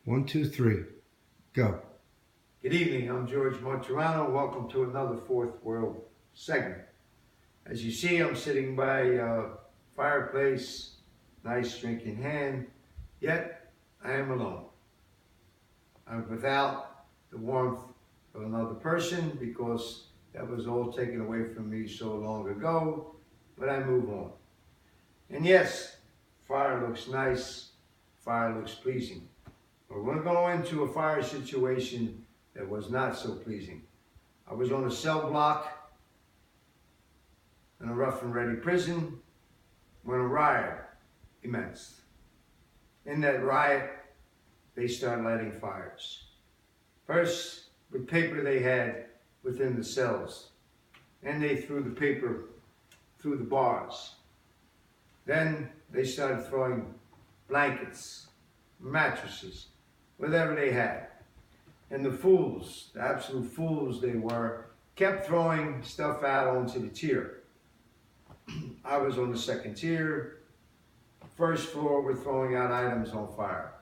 One, two, three, go. Good evening, I'm George Martorano. Welcome to another Fourth World segment. As you see, I'm sitting by a fireplace, nice drink in hand, yet I am alone. I'm without the warmth of another person because that was all taken away from me so long ago, but I move on. And yes, fire looks nice, fire looks pleasing. But we're going to go into a fire situation that was not so pleasing. I was on a cell block in a rough and ready prison when a riot commenced. In that riot, they started lighting fires. First, with paper they had within the cells, and they threw the paper through the bars. Then they started throwing blankets, mattresses, whatever they had. And the fools, the absolute fools they were, kept throwing stuff out onto the tier. I was on the second tier. First floor were throwing out items on fire.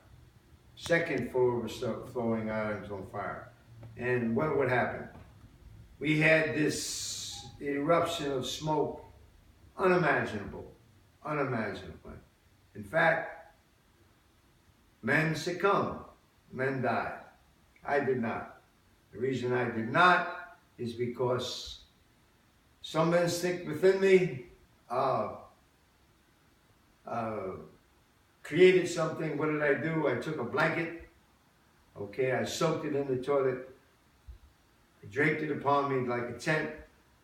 Second floor was throwing items on fire. And what would happen? We had this eruption of smoke, unimaginable. In fact, men succumbed, men died. I did not. The reason I did not is because some instinct within me created something. What did I do? I took a blanket, okay, I soaked it in the toilet, I draped it upon me like a tent,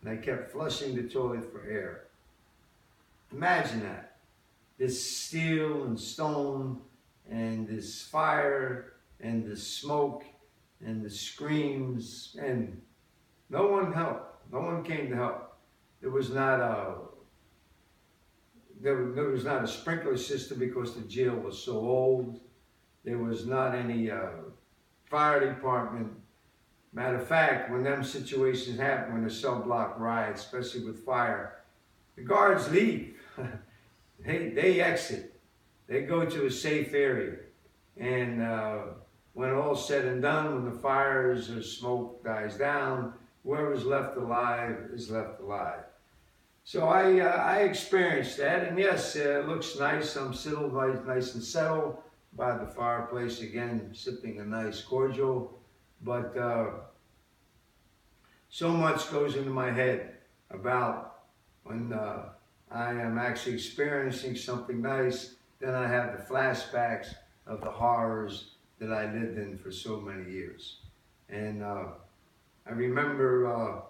and I kept flushing the toilet for air. Imagine that. This steel and stone and this fire and the smoke and the screams, and no one helped. No one came to help. There was not a sprinkler system because the jail was so old. There was not any fire department. Matter of fact, when them situations happen, when the cell block riots, especially with fire, the guards leave. They exit. They go to a safe area. And when all's said and done, when the fires or smoke dies down, whoever's left alive is left alive. So I experienced that, and yes, it looks nice. I'm still nice and settled by the fireplace again, sipping a nice cordial. But so much goes into my head about when I am actually experiencing something nice, then I have the flashbacks of the horrors that I lived in for so many years. And I remember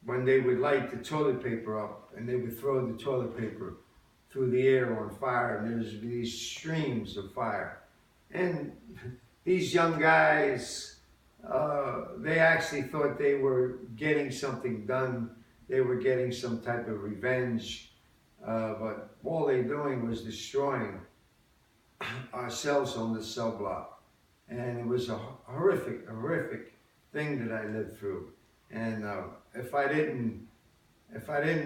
when they would light the toilet paper up and they would throw the toilet paper through the air on fire, and there's these streams of fire. And these young guys, they actually thought they were getting something done. They were getting some type of revenge, but all they doing was destroying ourselves on the cell block. And it was a horrific thing that I lived through. And if I didn't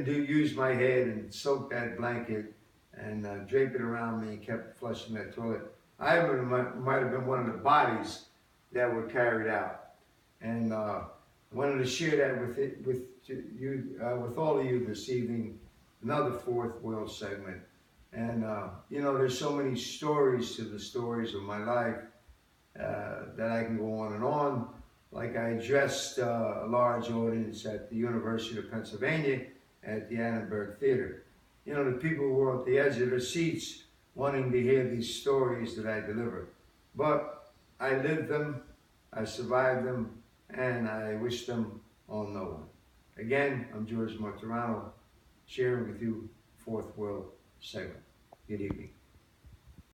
use my head and soak that blanket and drape it around me and kept flushing that toilet, I might have been one of the bodies that were carried out. And I wanted to share that with all of you this evening, another Fourth World segment. And you know, there's so many stories to the stories of my life that I can go on and on. Like I addressed a large audience at the University of Pennsylvania at the Annenberg Theater. You know, the people were at the edge of their seats wanting to hear these stories that I delivered. But I lived them, I survived them, and I wish them on no one. Again, I'm George Martorano, sharing with you Fourth World segment. Good evening.